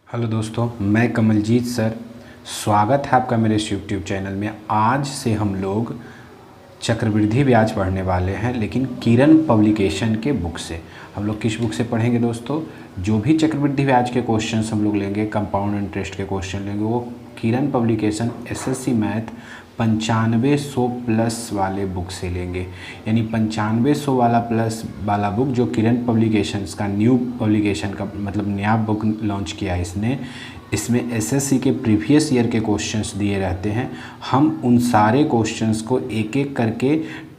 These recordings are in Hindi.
हेलो दोस्तों, मैं कमलजीत सर। स्वागत है आपका मेरे इस यूट्यूब चैनल में। आज से हम लोग चक्रवृद्धि ब्याज पढ़ने वाले हैं, लेकिन किरण पब्लिकेशन के बुक से। हम लोग किस बुक से पढ़ेंगे दोस्तों? जो भी चक्रवृद्धि ब्याज के क्वेश्चंस हम लोग लेंगे, कंपाउंड इंटरेस्ट के क्वेश्चन लेंगे, वो किरण पब्लिकेशन एसएससी मैथ 9500 प्लस वाले बुक से लेंगे। यानी 9500 वाला प्लस वाला बुक जो किरण पब्लिकेशंस का न्यू पब्लिकेशन का मतलब नया बुक लॉन्च किया है इसने। इसमें एसएससी के प्रीवियस ईयर के क्वेश्चंस दिए रहते हैं। हम उन सारे क्वेश्चंस को एक एक करके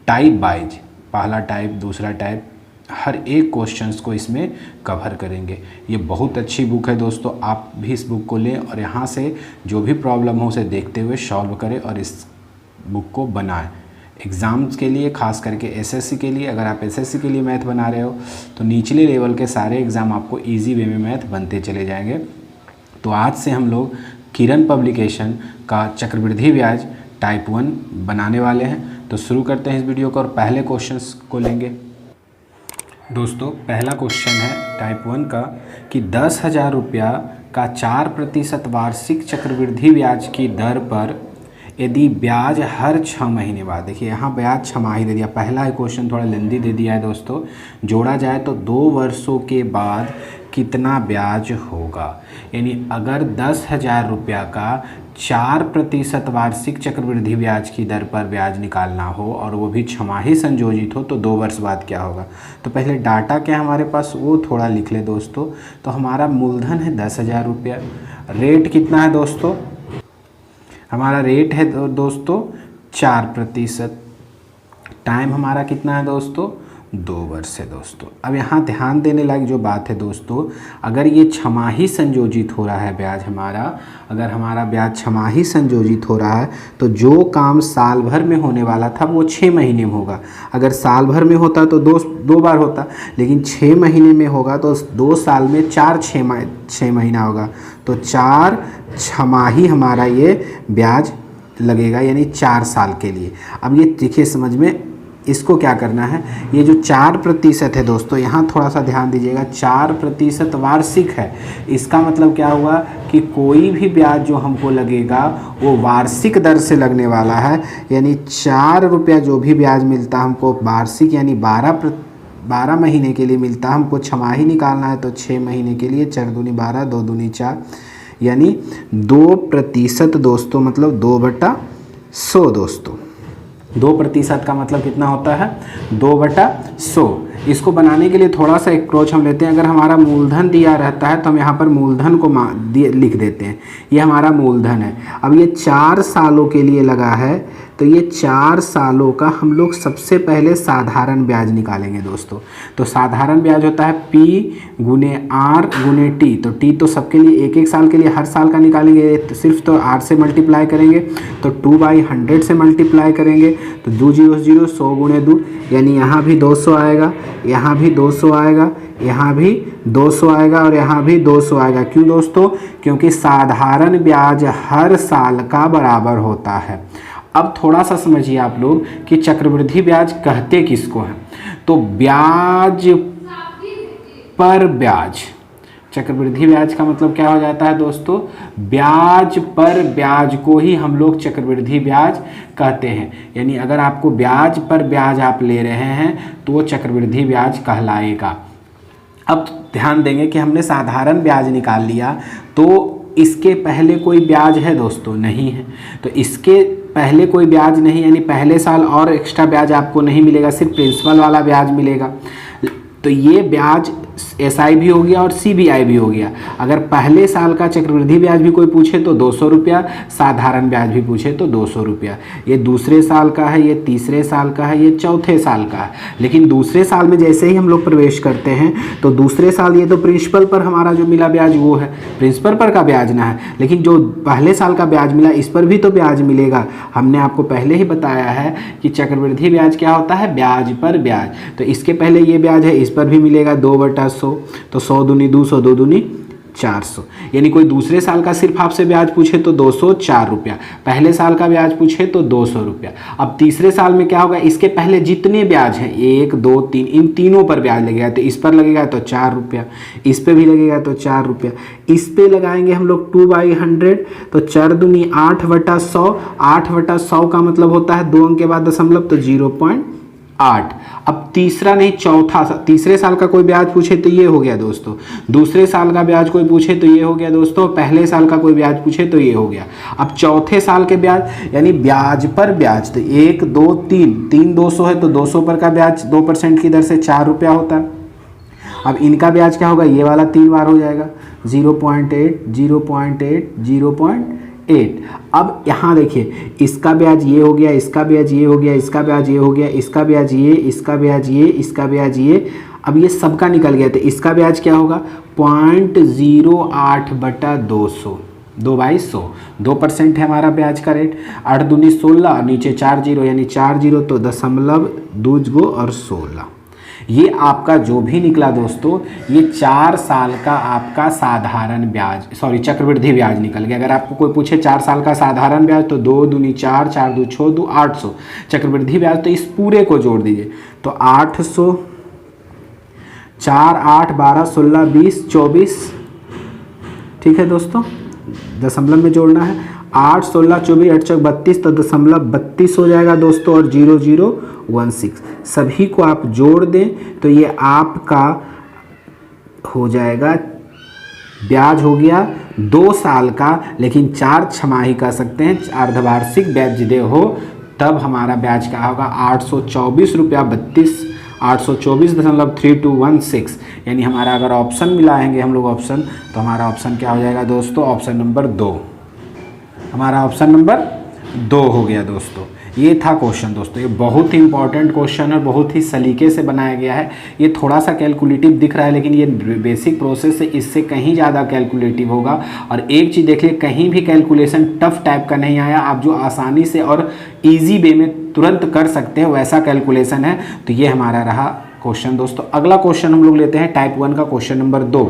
टाइप वाइज, पहला टाइप, दूसरा टाइप, हर एक क्वेश्चंस को इसमें कवर करेंगे। ये बहुत अच्छी बुक है दोस्तों, आप भी इस बुक को लें और यहाँ से जो भी प्रॉब्लम हो उसे देखते हुए सॉल्व करें और इस बुक को बनाएं एग्ज़ाम्स के लिए, खास करके एसएससी के लिए। अगर आप एसएससी के लिए मैथ बना रहे हो तो निचले लेवल के सारे एग्ज़ाम आपको ईजी वे में मैथ बनते चले जाएंगे। तो आज से हम लोग किरण पब्लिकेशन का चक्रवृद्धि ब्याज टाइप 1 बनाने वाले हैं। तो शुरू करते हैं इस वीडियो को और पहले क्वेश्चंस को लेंगे। दोस्तों, पहला क्वेश्चन है टाइप 1 का कि 10,000 रुपया का 4% वार्षिक चक्रवृद्धि ब्याज की दर पर यदि ब्याज हर 6 महीने बाद, देखिए यहाँ ब्याज छमाही दे दिया। पहला ही क्वेश्चन थोड़ा लेंदी दे दिया है दोस्तों। जोड़ा जाए तो 2 वर्षों के बाद कितना ब्याज होगा। यानी अगर 10,000 रुपया का 4% वार्षिक चक्रवृद्धि ब्याज की दर पर ब्याज निकालना हो और वो भी छमाही संयोजित हो तो 2 वर्ष बाद क्या होगा। तो पहले डाटा क्या हमारे पास वो थोड़ा लिख ले दोस्तों। तो हमारा मूलधन है 10,000 रुपया। रेट कितना है दोस्तों? हमारा रेट है दोस्तों 4%। टाइम हमारा कितना है दोस्तों? 2 वर्ष है दोस्तों। अब यहाँ ध्यान देने लायक जो बात है दोस्तों, अगर ये छमाही संयोजित हो रहा है ब्याज हमारा, अगर हमारा ब्याज छमाही संयोजित हो रहा है तो जो काम साल भर में होने वाला था वो 6 महीने में होगा। अगर साल भर में होता तो दो बार होता, लेकिन 6 महीने में होगा तो 2 साल में 6 महीना होगा। तो 4 छमाही हमारा ये ब्याज लगेगा, यानी 4 साल के लिए। अब ये देखिए समझ में, इसको क्या करना है, ये जो 4% है दोस्तों, यहाँ थोड़ा सा ध्यान दीजिएगा। 4% वार्षिक है। इसका मतलब क्या हुआ कि कोई भी ब्याज जो हमको लगेगा वो वार्षिक दर से लगने वाला है। यानी 4 रुपया जो भी ब्याज मिलता हमको वार्षिक, यानी 12 महीने के लिए मिलता। हमको छमाही निकालना है तो 6 महीने के लिए 4 दूनी 12, 2 दूनी 4, यानी 2% दोस्तों, मतलब 2/100 दोस्तों। 2% का मतलब कितना होता है? 2/100। इसको बनाने के लिए थोड़ा सा अप्रोच हम लेते हैं। अगर हमारा मूलधन दिया रहता है तो हम यहाँ पर मूलधन को लिख देते हैं। ये हमारा मूलधन है। अब ये 4 सालों के लिए लगा है तो ये 4 सालों का हम लोग सबसे पहले साधारण ब्याज निकालेंगे दोस्तों। तो साधारण ब्याज होता है P गुने R गुने T। तो T तो सबके लिए एक एक साल के लिए हर साल का निकालेंगे, तो सिर्फ तो R से मल्टीप्लाई करेंगे तो 2/100 से मल्टीप्लाई करेंगे तो 2 0 0, 100 गुने 2, यानी यहाँ भी 200 आएगा, यहाँ भी 200 आएगा, यहाँ भी 200 आएगा और यहाँ भी 200 आएगा। क्यों दोस्तों? क्योंकि साधारण ब्याज हर साल का बराबर होता है। अब थोड़ा सा समझिए आप लोग कि चक्रवृद्धि ब्याज कहते किसको हैं। तो ब्याज पर ब्याज, चक्रवृद्धि ब्याज का मतलब क्या हो जाता है दोस्तों? ब्याज पर ब्याज को ही हम लोग चक्रवृद्धि ब्याज कहते हैं। यानी अगर आपको ब्याज पर ब्याज आप ले रहे हैं तो वो चक्रवृद्धि ब्याज कहलाएगा। अब ध्यान देंगे कि हमने साधारण ब्याज निकाल लिया तो इसके पहले कोई ब्याज है दोस्तों? नहीं है। तो इसके पहले कोई ब्याज नहीं, यानी पहले साल और एक्स्ट्रा ब्याज आपको नहीं मिलेगा, सिर्फ प्रिंसिपल वाला ब्याज मिलेगा। तो ये ब्याज SI भी हो गया और CBI भी हो गया। अगर पहले साल का चक्रवृद्धि ब्याज भी कोई पूछे तो 200 रुपया, साधारण ब्याज भी पूछे तो 200 रुपया। ये दूसरे साल का है, ये तीसरे साल का है, ये चौथे साल का है। लेकिन दूसरे साल में जैसे ही हम लोग प्रवेश करते हैं तो दूसरे साल ये तो प्रिंसिपल पर हमारा जो मिला ब्याज वो है, प्रिंसिपल पर का ब्याज ना है, लेकिन जो पहले साल का ब्याज मिला इस पर भी तो ब्याज मिलेगा। हमने आपको पहले ही बताया है कि चक्रवृद्धि ब्याज क्या होता है? ब्याज पर ब्याज। तो इसके पहले ये ब्याज है, इस पर भी मिलेगा 2/100। तो 100 दूनी 200, 2 दूनी 400। यानी कोई दूसरे साल का सिर्फ आपसे ब्याज पूछे तो 204 रुपया, पहले साल का ब्याज पूछे तो 200 रुपया। अब तीसरे साल में क्या होगा, इसके पहले जितने ब्याज हैं 1 2 3, इन तीनों पर ब्याज लगेगा। तो इस पर लगेगा तो 4 रुपया, इस पर भी लगेगा तो 4 रुपया, इस पे लगाएंगे हम लोग 2/100, तो 4 दूनी 8/100, 8/100 का मतलब होता है 2 अंक के बाद दशमलव, तो 0.8। अब तीसरा नहीं चौथा, तीसरे साल का कोई ब्याज पूछे तो ये हो गया दोस्तों, दूसरे साल का ब्याज कोई पूछे तो ये हो गया दोस्तों, पहले साल का कोई ब्याज पूछे तो ये हो गया। अब चौथे साल के ब्याज यानी ब्याज पर ब्याज, तो 1 2 3 200 है तो 200 पर का ब्याज 2% की दर से 4 रुपया होता है। अब इनका ब्याज क्या होगा, ये वाला 3 बार हो जाएगा, 0.8 0.8 0.8। अब यहाँ देखिए, इसका ब्याज ये हो गया, इसका ब्याज ये हो गया, इसका ब्याज ये हो गया, इसका ब्याज ये, इसका ब्याज ये, इसका ब्याज ये। अब ये सबका निकल गया, तो इसका ब्याज क्या होगा, 0.08/200, 2/100, 2% है हमारा ब्याज का रेट। 8 दूनी 16, नीचे 4 जीरो यानी 4 जीरो, तो 0.2 और 16। ये आपका जो भी निकला दोस्तों, ये 4 साल का आपका साधारण ब्याज, सॉरी चक्रवृद्धि ब्याज निकल गया। अगर आपको कोई पूछे 4 साल का साधारण ब्याज, तो 2 दूनी 4, 4 दू 6 दू 800। चक्रवृद्धि ब्याज तो इस पूरे को जोड़ दीजिए, तो 800, 4 8 12 16 20 24, ठीक है दोस्तों, दशमलव में जोड़ना है। 8 16 24 8 चौक 32, तो 0.32 हो जाएगा दोस्तों, और 0016 सभी को आप जोड़ दें तो ये आपका हो जाएगा, ब्याज हो गया 2 साल का, लेकिन 4 छमाही कर सकते हैं, अर्धवार्षिक ब्याज दे हो तब हमारा ब्याज क्या होगा, 824 रुपया 32, 824.3216। यानी हमारा अगर ऑप्शन मिलाएंगे हम लोग ऑप्शन, तो हमारा ऑप्शन क्या हो जाएगा दोस्तों, ऑप्शन नंबर 2, हमारा ऑप्शन नंबर 2 हो गया दोस्तों। ये था क्वेश्चन दोस्तों, ये बहुत ही इंपॉर्टेंट क्वेश्चन है, बहुत ही सलीके से बनाया गया है। ये थोड़ा सा कैलकुलेटिव दिख रहा है, लेकिन ये बेसिक प्रोसेस है, इससे कहीं ज़्यादा कैलकुलेटिव होगा। और एक चीज़ देख लिए, कहीं भी कैलकुलेशन टफ टाइप का नहीं आया, आप जो आसानी से और ईजी वे में तुरंत कर सकते हैं वैसा कैलकुलेशन है। तो ये हमारा रहा क्वेश्चन दोस्तों। अगला क्वेश्चन हम लोग लेते हैं टाइप 1 का क्वेश्चन नंबर 2।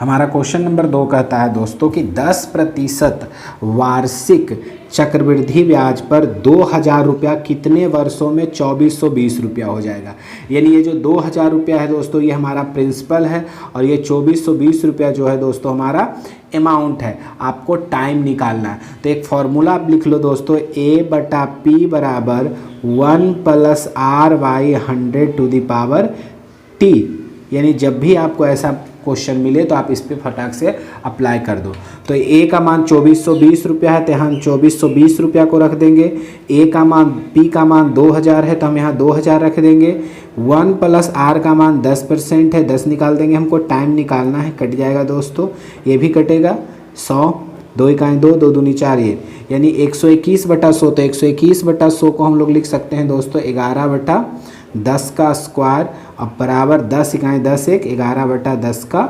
हमारा क्वेश्चन नंबर 2 कहता है दोस्तों कि 10% वार्षिक चक्रवृद्धि ब्याज पर 2000 रुपया कितने वर्षों में 2420 रुपया हो जाएगा। यानी ये जो 2000 रुपया है दोस्तों, ये हमारा प्रिंसिपल है, और ये 2420 रुपया जो है दोस्तों हमारा अमाउंट है। आपको टाइम निकालना है, तो एक फॉर्मूला आप लिख लो दोस्तों, A/P बराबर 1 + R/100⁻T। यानी जब भी आपको ऐसा क्वेश्चन मिले तो आप इस पे फटाक से अप्लाई कर दो। तो ए का मान 2420 रुपया है, तो हम 2420 रुपया को रख देंगे। ए का मान, पी का मान 2000 है, तो हम यहाँ 2000 रख देंगे। 1 + R का मान 10% है, 10 निकाल देंगे, हमको टाइम निकालना है। कट जाएगा दोस्तों, ये भी कटेगा, 100, 2 इकाई 2, 2 दूनी 4, ये यानी 121/100। तो 121/100 को हम लोग लिख सकते हैं दोस्तों 11/10 का स्क्वायर, अब बराबर 10 इकाई 10 1, 11/10 का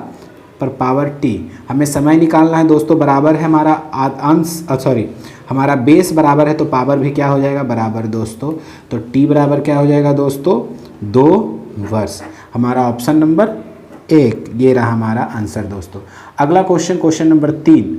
पर पावर टी। हमें समय निकालना है दोस्तों, बराबर है हमारा अंश, सॉरी हमारा बेस बराबर है, तो पावर भी क्या हो जाएगा, बराबर दोस्तों। तो टी बराबर क्या हो जाएगा दोस्तों, 2 वर्ष। हमारा ऑप्शन नंबर 1 ये रहा हमारा आंसर दोस्तों। अगला question, question number 3,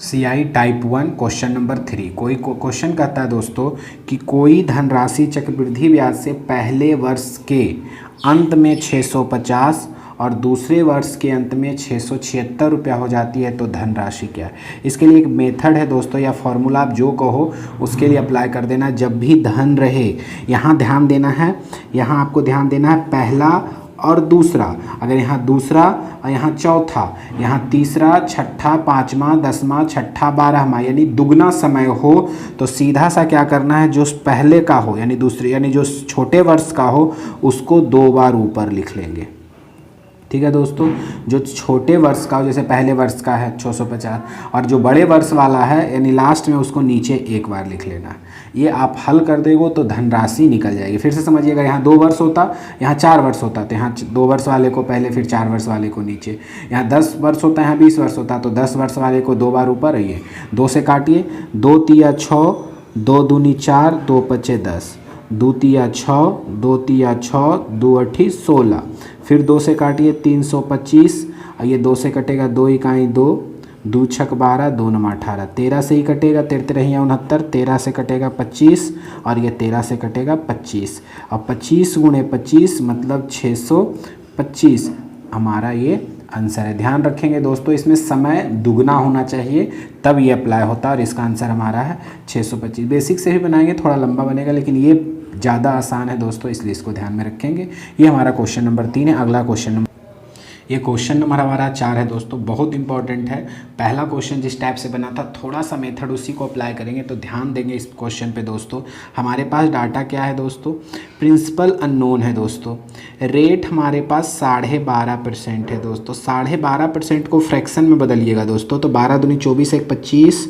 CI type 1 question number 3। कोई क्वेश्चन कहता है दोस्तों कि कोई धनराशि चक्रवृद्धि ब्याज से पहले वर्ष के अंत में 650 और दूसरे वर्ष के अंत में 676 रुपया हो जाती है, तो धनराशि क्या है। इसके लिए एक मेथड है दोस्तों, या फॉर्मूला आप जो कहो उसके लिए अप्लाई कर देना। जब भी धन रहे, यहाँ ध्यान देना है, यहाँ आपको ध्यान देना है पहला और दूसरा। अगर यहाँ दूसरा और यहाँ चौथा, यहाँ तीसरा, छठा, पाँचवा, 10वां, छठा, 12वां, यानी दुगना समय हो, तो सीधा सा क्या करना है, जो पहले का हो यानी दूसरे, यानी जो छोटे वर्ष का हो उसको 2 बार ऊपर लिख लेंगे। ठीक है दोस्तों, जो छोटे वर्ष का हो, जैसे पहले वर्ष का है 650, और जो बड़े वर्ष वाला है यानी लास्ट में, उसको नीचे 1 बार लिख लेना है। ये आप हल कर देगो तो धनराशि निकल जाएगी। फिर से समझिएगा, यहाँ 2 वर्ष होता, यहाँ 4 वर्ष होता, तो यहाँ 2 वर्ष वाले को पहले, फिर 4 वर्ष वाले को नीचे। यहाँ 10 वर्ष होता है, यहाँ 20 वर्ष होता, तो 10 वर्ष वाले को 2 बार ऊपर, रहिए 2 से काटिए, 2 तिया 6, 2 दूनी 4, 2 पचे 10, 2 तिया 6, 2 तिया 6, 2 अठी 16, फिर 2 से काटिए 325, और ये 2 से कटेगा, 2 इकाई 2, 2 छक 12, 2 नम 18, 13 से ही कटेगा, 13 69, 13 से कटेगा 25 और ये 13 से कटेगा 25 और 25 गुणे 25 मतलब 625 हमारा ये आंसर है। ध्यान रखेंगे दोस्तों, इसमें समय दुगना होना चाहिए तब ये अप्लाई होता है और इसका आंसर हमारा है 625। बेसिक से भी बनाएंगे थोड़ा लंबा बनेगा, लेकिन ये ज़्यादा आसान है दोस्तों, इसलिए इसको ध्यान में रखेंगे। ये हमारा क्वेश्चन नंबर 3 है। अगला क्वेश्चन नंबर, ये क्वेश्चन नंबर हमारा 4 है दोस्तों, बहुत इंपॉर्टेंट है। पहला क्वेश्चन जिस टाइप से बना था, थोड़ा सा मेथड उसी को अप्लाई करेंगे, तो ध्यान देंगे इस क्वेश्चन पे दोस्तों। हमारे पास डाटा क्या है दोस्तों, प्रिंसिपल अननोन है दोस्तों, रेट हमारे पास 12.5% है दोस्तों। 12.5% को फ्रैक्शन में बदलिएगा दोस्तों, तो 12 दूनी 24 1 25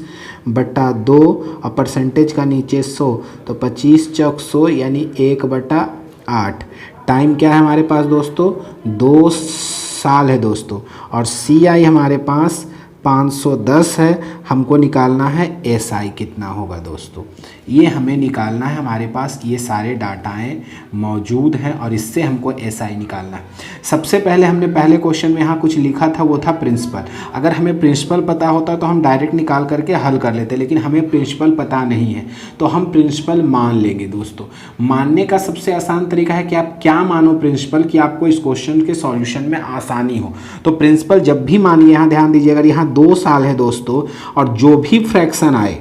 बटा 2 और परसेंटेज का नीचे 100, तो 25 चौक 100 यानी 1/8। टाइम क्या है हमारे पास दोस्तों, 2 साल है दोस्तों। और CI हमारे पास 510 है। हमको निकालना है SI कितना होगा दोस्तों, ये हमें निकालना है। हमारे पास ये सारे डाटाएं मौजूद हैं और इससे हमको SI निकालना है। सबसे पहले हमने पहले क्वेश्चन में यहाँ कुछ लिखा था, वो था प्रिंसिपल। अगर हमें प्रिंसिपल पता होता तो हम डायरेक्ट निकाल करके हल कर लेते, लेकिन हमें प्रिंसिपल पता नहीं है तो हम प्रिंसिपल मान लेंगे दोस्तों। मानने का सबसे आसान तरीका है कि आप क्या मानो प्रिंसिपल, कि आपको इस क्वेश्चन के सॉल्यूशन में आसानी हो। तो प्रिंसिपल जब भी मानिए, यहाँ ध्यान दीजिए, अगर यहाँ 2 साल है दोस्तों और जो भी फ्रैक्शन आए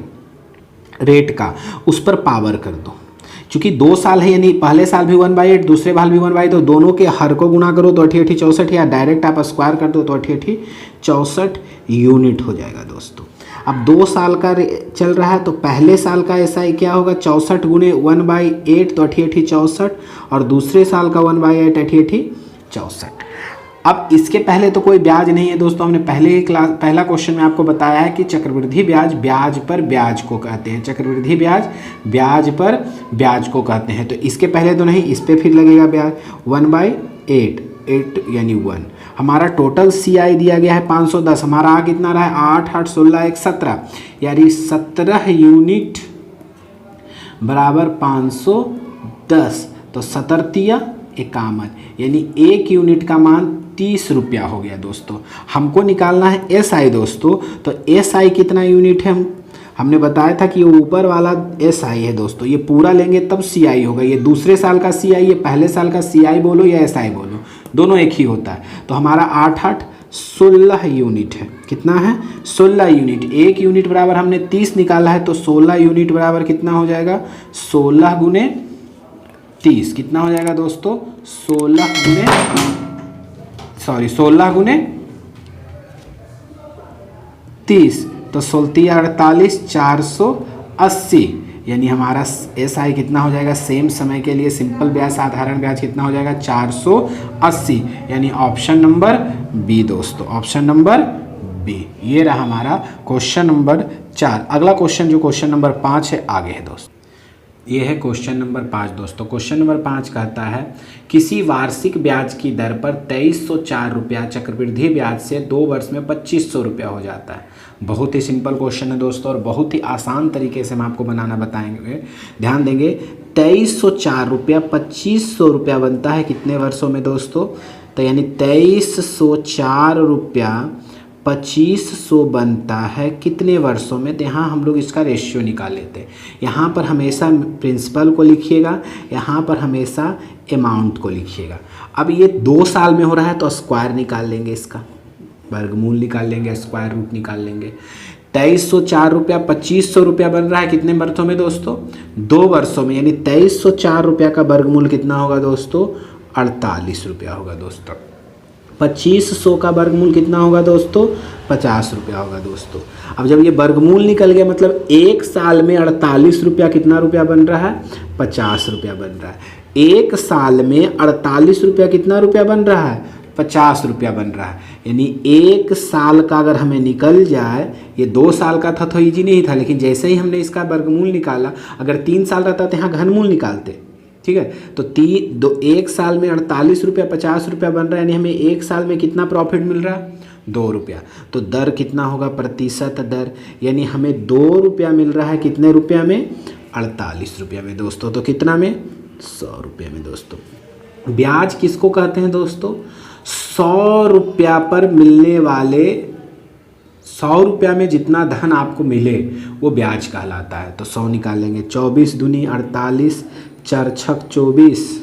रेट का उस पर पावर कर दो। क्योंकि 2 साल है यानी पहले साल भी 1/8, दूसरे साल भी 1/8, तो दोनों के हर को गुना करो तो 88 64, या डायरेक्ट आप स्क्वायर कर दो तो 88 64 यूनिट हो जाएगा दोस्तों। अब 2 साल का चल रहा है तो पहले साल का SI क्या होगा, 64 गुणे 1/8 तो 88 64, और दूसरे साल का 1/8 88 64। अब इसके पहले तो कोई ब्याज नहीं है दोस्तों। हमने पहला क्वेश्चन में आपको बताया है कि चक्रवृद्धि ब्याज ब्याज पर ब्याज को कहते हैं। चक्रवृद्धि ब्याज ब्याज पर ब्याज को कहते हैं। तो इसके पहले तो नहीं, इस पे फिर लगेगा ब्याज 1/8 8 यानी 1। हमारा टोटल CI दिया गया है 510। हमारा आ कितना रहा है, 8 8 16 1 17 यानी 17 यूनिट बराबर 510। तो 17 51 यानी 1 यूनिट का मान 30 रुपया हो गया दोस्तों। हमको निकालना है SI दोस्तों। तो SI कितना यूनिट है, हमने बताया था कि ये ऊपर वाला SI है दोस्तों, ये पूरा लेंगे तब CI होगा। ये दूसरे साल का CI, ये पहले साल का CI बोलो या SI बोलो, दोनों एक ही होता है। तो हमारा 8 8 16 यूनिट है। कितना है, 16 यूनिट। 1 यूनिट बराबर हमने 30 निकाला है, तो 16 यूनिट बराबर कितना हो जाएगा, 16 गुने 30 कितना हो जाएगा दोस्तों, 16 गुने 30, तो 16 48 480 यानी हमारा SI कितना हो जाएगा, सेम समय के लिए सिंपल ब्याज साधारण ब्याज कितना हो जाएगा 480, यानी ऑप्शन नंबर बी दोस्तों, ऑप्शन नंबर बी। ये रहा हमारा क्वेश्चन नंबर 4। अगला क्वेश्चन जो क्वेश्चन नंबर 5 है आगे है दोस्तों, ये है क्वेश्चन नंबर 5 दोस्तों। क्वेश्चन नंबर 5 कहता है किसी वार्षिक ब्याज की दर पर 2304 रुपया चक्रवृद्धि ब्याज से 2 वर्ष में 2500 रुपया हो जाता है। बहुत ही सिंपल क्वेश्चन है दोस्तों और बहुत ही आसान तरीके से हम आपको बनाना बताएंगे। ध्यान देंगे, 2304 रुपया 2500 रुपया बनता है कितने वर्षों में दोस्तों, तो यानी 2304 रुपया 2500 बनता है कितने वर्षों में। तो यहाँ हम लोग इसका रेशियो निकाल लेते हैं। यहाँ पर हमेशा प्रिंसिपल को लिखिएगा, यहाँ पर हमेशा अमाउंट को लिखिएगा। अब ये 2 साल में हो रहा है तो स्क्वायर निकाल लेंगे, इसका वर्गमूल निकाल लेंगे, स्क्वायर रूट निकाल लेंगे। 2304 रुपया 2500 रुपया बन रहा है कितने वर्षों में दोस्तों, 2 वर्षों में, यानी 2304 रुपया का वर्गमूल कितना होगा दोस्तों, 48 रुपया होगा दोस्तों। 2500 का वर्गमूल कितना होगा दोस्तों, 50 रुपया होगा दोस्तों। अब जब ये वर्गमूल निकल गया मतलब 1 साल में 48 रुपया कितना रुपया बन रहा है, 50 रुपया बन रहा है। 1 साल में 48 रुपया कितना रुपया बन रहा है, 50 रुपया बन रहा है। यानी 1 साल का अगर हमें निकल जाए, ये 2 साल का था तो ईजी नहीं था, लेकिन जैसे ही हमने इसका वर्गमूल निकाला, अगर 3 साल रहता तो यहाँ घनमूल निकालते, ठीक है। तो 1 साल में 48 रुपया 50 रुपया बन रहा है, यानी हमें 1 साल में कितना प्रॉफिट मिल रहा है, 2 रुपया। तो दर कितना होगा, प्रतिशत दर, यानी हमें 2 रुपया मिल रहा है कितने रुपया में, 48 रुपया में दोस्तों। तो कितना में, 100 रुपये में दोस्तों। ब्याज किसको कहते हैं दोस्तों, 100 रुपया पर मिलने वाले 100 रुपया में जितना धन आपको मिले वो ब्याज कहलाता है। तो 100 निकालेंगे, 24 दूनी 48, 4 छक 24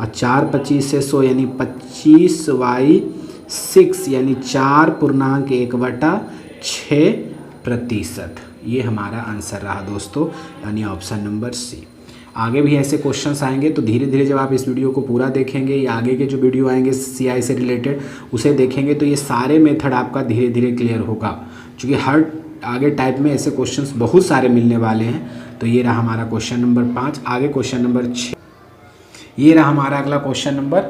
और 4 25 से 100 यानी 25/6 यानी 4.1/6%। ये हमारा आंसर रहा दोस्तों, यानी ऑप्शन नंबर सी। आगे भी ऐसे क्वेश्चंस आएंगे, तो धीरे धीरे जब आप इस वीडियो को पूरा देखेंगे या आगे के जो वीडियो आएंगे सीआई से रिलेटेड उसे देखेंगे तो ये सारे मेथड आपका धीरे धीरे क्लियर होगा, क्योंकि हर आगे टाइप में ऐसे क्वेश्चंस बहुत सारे मिलने वाले हैं। तो ये रहा हमारा क्वेश्चन नंबर 5। आगे क्वेश्चन नंबर 6, ये रहा हमारा अगला क्वेश्चन नंबर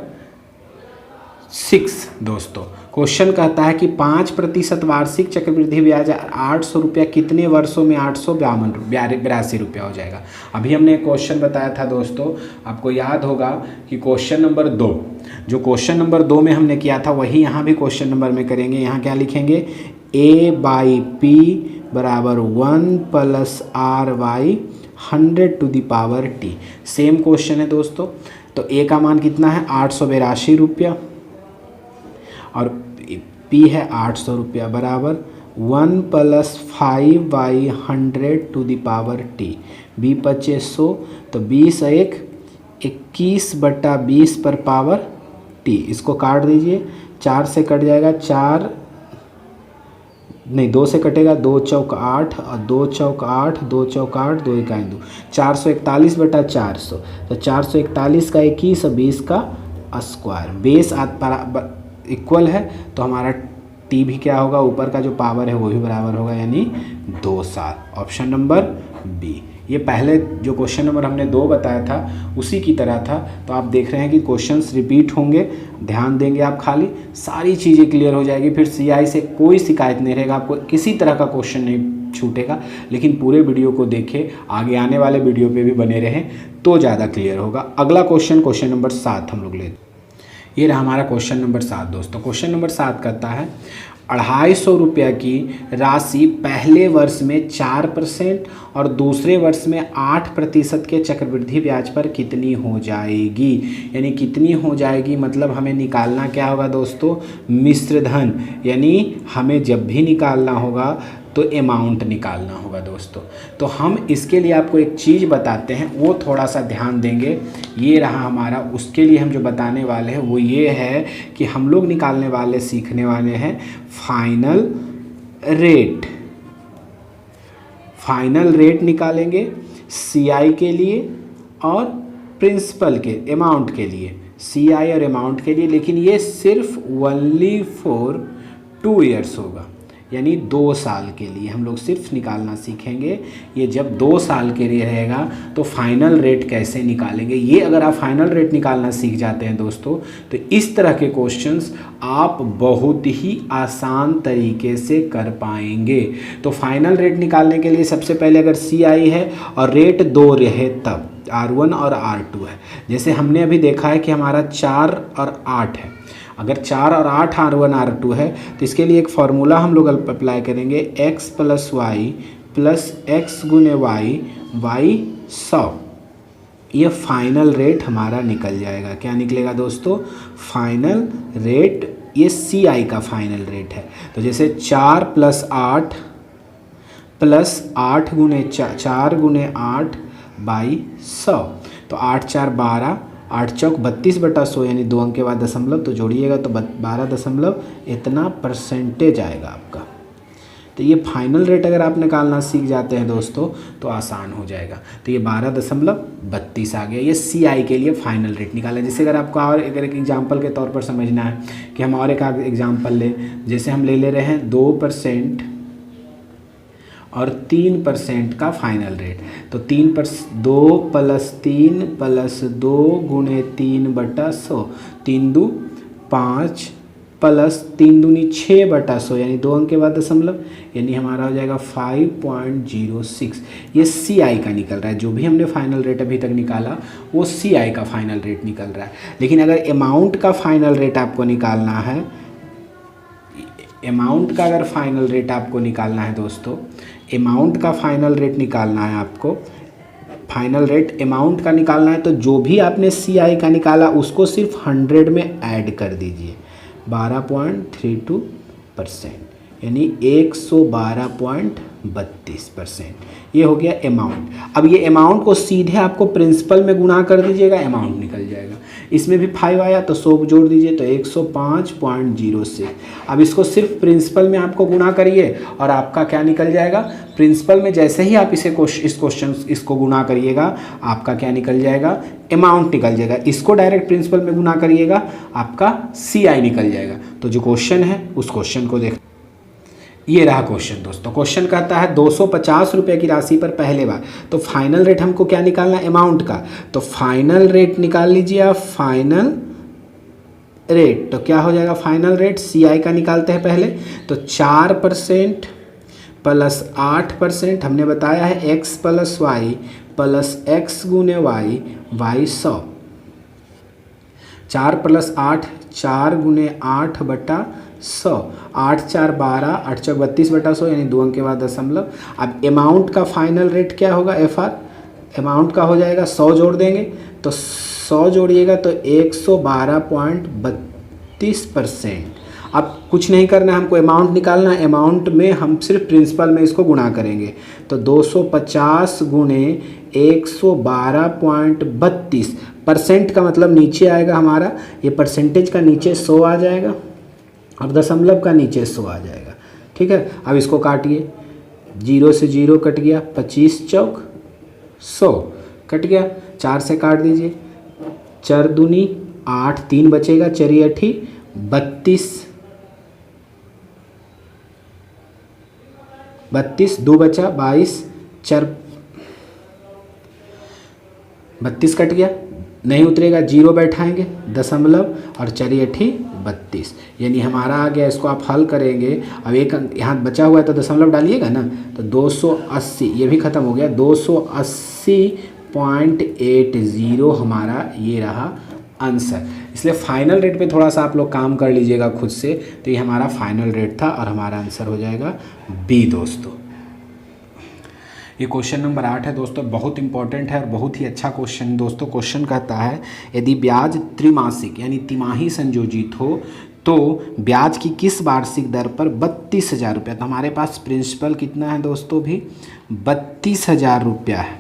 6 दोस्तों। क्वेश्चन कहता है कि 5% वार्षिक चक्रवृद्धि ब्याज 800 रुपया कितने वर्षों में 882 रुपया हो जाएगा। अभी हमने एक क्वेश्चन बताया था दोस्तों, आपको याद होगा कि क्वेश्चन नंबर 2, जो क्वेश्चन नंबर 2 में हमने किया था वही यहाँ भी क्वेश्चन नंबर में करेंगे। यहाँ क्या लिखेंगे, A/P बराबर 1 + R/100⁻T। सेम क्वेश्चन है दोस्तों। तो A का मान कितना है, 882 रुपया, और P है 800 रुपया बराबर 1 + 5/100⁻T। B बचे 100, तो 20 1 21/20 पर पावर T। इसको काट दीजिए, 4 से कट जाएगा, 4 नहीं 2 से कटेगा, 2 चौक 8 और 2 चौक 8, 2 चौक 8, 2 इकाई 2, 441/400। तो 441 का 21 और 20 का स्क्वायर, बेस इक्वल है, तो हमारा टी भी क्या होगा, ऊपर का जो पावर है वो भी बराबर होगा, यानी 2 साल। Option number B. ये पहले जो क्वेश्चन नंबर हमने 2 बताया था उसी की तरह था। तो आप देख रहे हैं कि क्वेश्चंस रिपीट होंगे, ध्यान देंगे आप, खाली सारी चीज़ें क्लियर हो जाएगी। फिर सीआई से कोई शिकायत नहीं रहेगा, आपको किसी तरह का क्वेश्चन नहीं छूटेगा। लेकिन पूरे वीडियो को देखें, आगे आने वाले वीडियो पे भी बने रहें तो ज़्यादा क्लियर होगा। अगला क्वेश्चन नंबर 7 हम लोग लेते। ये रहा हमारा क्वेश्चन नंबर 7 दोस्तों। क्वेश्चन नंबर 7 कहता है 250 रुपया की राशि पहले वर्ष में 4% और दूसरे वर्ष में 8% के चक्रवृद्धि ब्याज पर कितनी हो जाएगी। यानी कितनी हो जाएगी मतलब हमें निकालना क्या होगा दोस्तों, मिश्र धन। यानी हमें जब भी निकालना होगा तो अमाउंट निकालना होगा दोस्तों। तो हम इसके लिए आपको एक चीज़ बताते हैं, वो थोड़ा सा ध्यान देंगे। ये रहा हमारा, उसके लिए हम जो बताने वाले हैं वो ये है कि हम लोग निकालने वाले, सीखने वाले हैं फाइनल रेट। फाइनल रेट निकालेंगे सीआई के लिए और प्रिंसिपल के अमाउंट के लिए, सीआई और अमाउंट के लिए। लेकिन ये सिर्फ ओनली फॉर 2 ईयर्स होगा, यानी 2 साल के लिए हम लोग सिर्फ निकालना सीखेंगे। ये जब 2 साल के लिए रहेगा तो फाइनल रेट कैसे निकालेंगे, ये अगर आप फाइनल रेट निकालना सीख जाते हैं दोस्तों तो इस तरह के क्वेश्चंस आप बहुत ही आसान तरीके से कर पाएंगे। तो फाइनल रेट निकालने के लिए सबसे पहले अगर सीआई है और रेट 2 रहे तब R1 और R2 है। जैसे हमने अभी देखा है कि हमारा 4 और 8 है, अगर 4 और 8 R1 R2 है तो इसके लिए एक फार्मूला हम लोग अप्लाई करेंगे, x + y + x × y 100। ये फाइनल रेट हमारा निकल जाएगा। क्या निकलेगा दोस्तों, फाइनल रेट। ये CI का फाइनल रेट है। तो जैसे 4 + 8 + 8 × 4 × 8 / 100। तो 8 4 12, 8 चौक 32/100 यानी 2 अंक के बाद दशमलव, तो जोड़िएगा तो 12 इतना परसेंटेज आएगा आपका। तो ये फाइनल रेट अगर आप निकालना सीख जाते हैं दोस्तों तो आसान हो जाएगा। तो ये 12.32 आ गया। ये सीआई के लिए फाइनल रेट निकाला। जैसे अगर आपको और अगर एक एग्जांपल के तौर पर समझना है कि हम और एक एग्जांपल ले, जैसे हम ले ले रहे हैं 2% और 3% का फाइनल रेट। तो 2 + 3 + 2 × 3/100, 3 2 5 + 3 दूनी 6/100 यानी 2 अंक के बाद दशमलव, यानी हमारा हो जाएगा 5.06। ये सीआई का निकल रहा है। जो भी हमने फाइनल रेट अभी तक निकाला वो सीआई का फाइनल रेट निकल रहा है। लेकिन अगर अमाउंट का फाइनल रेट आपको निकालना है, अमाउंट का अगर फाइनल रेट आपको निकालना है दोस्तों, अमाउंट का फाइनल रेट निकालना है आपको, फाइनल रेट अमाउंट का निकालना है तो जो भी आपने सीआई का निकाला उसको सिर्फ 100 में ऐड कर दीजिए। 12.32%, यानी 112.32%। ये हो गया अमाउंट। अब ये अमाउंट को सीधे आपको प्रिंसिपल में गुणा कर दीजिएगा, अमाउंट निकल जाएगा। इसमें भी 5 आया तो 100 जोड़ दीजिए तो 105.06। अब इसको सिर्फ प्रिंसिपल में आपको गुणा करिए और आपका क्या निकल जाएगा, प्रिंसिपल में जैसे ही आप इसको गुणा करिएगा आपका क्या निकल जाएगा, अमाउंट निकल जाएगा। इसको डायरेक्ट प्रिंसिपल में गुणा करिएगा आपका CI निकल जाएगा। तो जो क्वेश्चन है उस क्वेश्चन को देख, ये रहा क्वेश्चन दोस्तों। क्वेश्चन कहता है 250 रुपये की राशि पर पहले बार, तो फाइनल रेट हमको क्या निकालना है, अमाउंट का। तो फाइनल रेट निकाल लीजिए आप, फाइनल रेट तो क्या हो जाएगा, फाइनल रेट CI का निकालते हैं पहले। तो 4% प्लस 8%, हमने बताया है x plus Y plus x गुने वाई, वाई 100। 4 प्लस 8, 4 गुने 8 बटा 100, 8 4 12, 8 चौक 32 बटा 100, यानी 2 अंक के बाद दशमलव। अब अमाउंट का फाइनल रेट क्या होगा, FR अमाउंट का हो जाएगा 100 जोड़ देंगे तो 100 जोड़िएगा तो 112.32%। अब कुछ नहीं करना है, हमको अमाउंट निकालना है। अमाउंट में हम सिर्फ प्रिंसिपल में इसको गुणा करेंगे तो 250 गुणे 112.32%। का मतलब नीचे आएगा हमारा, ये परसेंटेज का नीचे 100 आ जाएगा और दशमलव का नीचे 100 आ जाएगा। ठीक है, अब इसको काटिए, 0 से 0 कट गया, 25 चौक 100 कट गया, 4 से काट दीजिए, 4 दूनी 8, 3 बचेगा, 4 8 32, 32 2 बचा 22, 4 32 कट गया, नहीं उतरेगा, 0 बैठाएंगे, दशमलव और 4 8 32, यानी हमारा आ गया। इसको आप हल करेंगे, अब एक यहाँ बचा हुआ है तो दशमलव डालिएगा ना, तो 280, ये भी ख़त्म हो गया, 280.80 हमारा ये रहा आंसर। इसलिए फाइनल रेट पे थोड़ा सा आप लोग काम कर लीजिएगा खुद से, तो ये हमारा फाइनल रेट था और हमारा आंसर हो जाएगा B दोस्तों। ये क्वेश्चन नंबर 8 है दोस्तों, बहुत इंपॉर्टेंट है और बहुत ही अच्छा क्वेश्चन दोस्तों। क्वेश्चन कहता है यदि ब्याज त्रैमासिक यानी तिमाही संयोजित हो तो ब्याज की किस वार्षिक दर पर 32,000 रुपया। तो हमारे पास प्रिंसिपल कितना है दोस्तों भी, 32,000 रुपया है।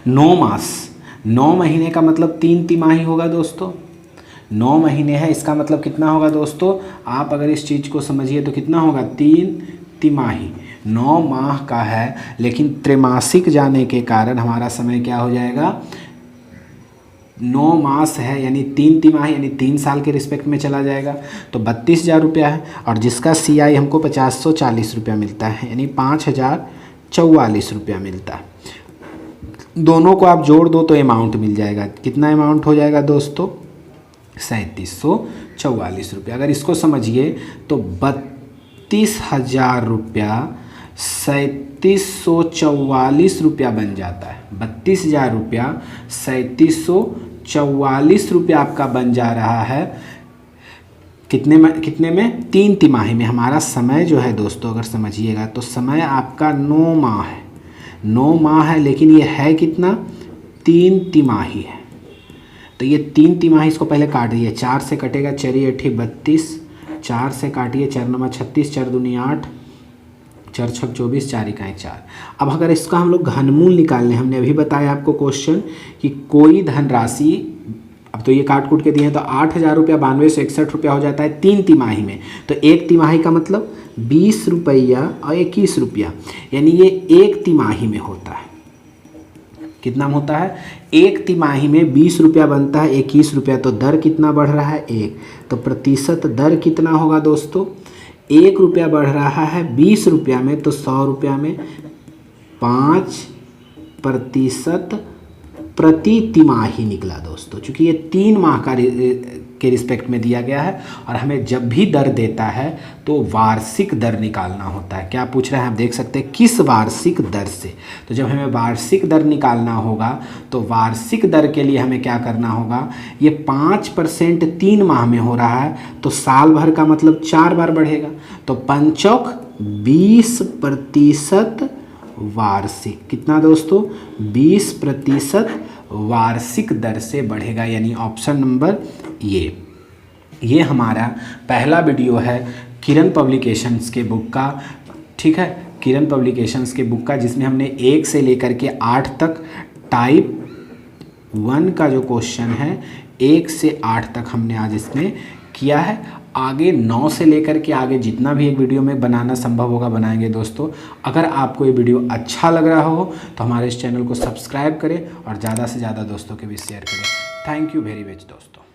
9 मास, 9 महीने का मतलब 3 तिमाही होगा दोस्तों। 9 महीने है, इसका मतलब कितना होगा दोस्तों, आप अगर इस चीज़ को समझिए तो कितना होगा, 3 तिमाही। 9 माह का है लेकिन त्रैमासिक जाने के कारण हमारा समय क्या हो जाएगा, 9 मास है यानी 3 तिमाही यानी 3 साल के रिस्पेक्ट में चला जाएगा। तो 32,000 रुपया है और जिसका CI हमको 540 रुपया मिलता है, यानी 5,044 रुपया मिलता है। दोनों को आप जोड़ दो तो अमाउंट मिल जाएगा। कितना अमाउंट हो जाएगा दोस्तों, 3744 रुपया। अगर इसको समझिए तो 32,000 रुपया 3744 रुपया बन जाता है। 32,000 रुपया 3744 रुपया आपका बन जा रहा है। कितने में 3 तिमाही में। हमारा समय जो है दोस्तों अगर समझिएगा तो समय आपका 9 माह है। 9 माह है लेकिन ये है कितना, 3 तिमाही है। तो ये 3 तिमाही, इसको पहले काट दिए, 4 से कटेगा, 4 8 32, 4 से काटिए, 4 9 36, 4 दूनी 8, 4 6 24, 4 इकाई 4। अब अगर इसका हम लोग घनमूल निकालने, हमने अभी बताया आपको क्वेश्चन कि कोई धनराशि, अब तो ये काट कूट के दिए हैं तो 8,000 रुपया 9261 रुपया हो जाता है 3 तिमाही में। तो 1 तिमाही का मतलब 20 रुपया और 21 रुपया, यानी ये 1 तिमाही में होता है। कितना होता है, 1 तिमाही में 20 रुपया बनता है, 21 रुपया। तो दर कितना बढ़ रहा है, 1। तो प्रतिशत दर कितना होगा दोस्तों, 1 रुपया बढ़ रहा है 20 रुपया में, तो 100 रुपया में 5% प्रति तिमाही निकला दोस्तों। चूँकि ये 3 माह का के रिस्पेक्ट में दिया गया है और हमें जब भी दर देता है तो वार्षिक दर निकालना होता है। क्या पूछ रहे हैं आप देख सकते हैं, किस वार्षिक दर से। तो जब हमें वार्षिक दर निकालना होगा तो वार्षिक दर के लिए हमें क्या करना होगा, ये 5% 3 माह में हो रहा है तो साल भर का मतलब 4 बार बढ़ेगा। तो 5 चौक 20% वार्षिक, कितना दोस्तों, 20% वार्षिक दर से बढ़ेगा, यानी ऑप्शन नंबर ये। ये हमारा पहला वीडियो है किरण पब्लिकेशंस के बुक का, ठीक है, किरण पब्लिकेशंस के बुक का, जिसमें हमने 1 से लेकर के 8 तक टाइप 1 का जो क्वेश्चन है 1 से 8 तक हमने आज इसमें किया है। आगे 9 से लेकर के आगे जितना भी एक वीडियो में बनाना संभव होगा बनाएंगे दोस्तों। अगर आपको ये वीडियो अच्छा लग रहा हो तो हमारे इस चैनल को सब्सक्राइब करें और ज़्यादा से ज़्यादा दोस्तों के बीच शेयर करें। थैंक यू वेरी मच दोस्तों।